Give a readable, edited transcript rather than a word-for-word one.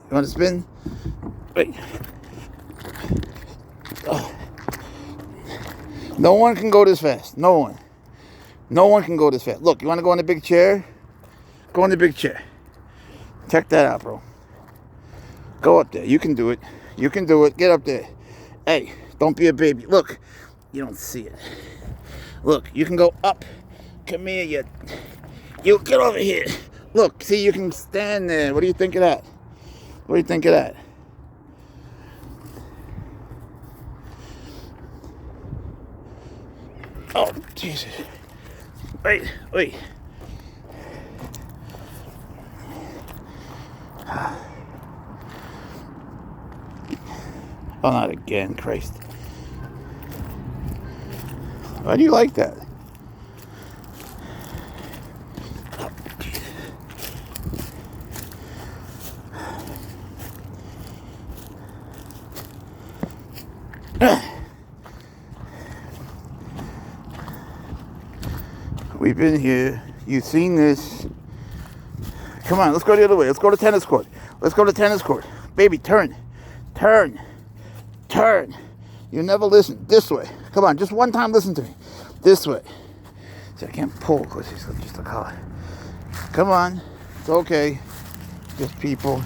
You want to spin? Wait. Oh. No one can go this fast. No one. No one can go this fast. Look, you want to go in the big chair? Go in the big chair. Check that out, bro. Go up there. You can do it. You can do it. Get up there. Hey, don't be a baby. Look, you don't see it. Look, you can go up. Come here, you get over here. Look, see, you can stand there. What do you think of that? What do you think of that? Oh, Jesus. Wait. Oh, not again, Christ. Why do you like that? We've been here. You've seen this. Come on, let's go the other way. Let's go to tennis court. Let's go to tennis court. Baby, turn. You never listen. This way. Come on, just one time listen to me. This way. See, I can't pull because he's just a collar. Come on. It's okay. Just people.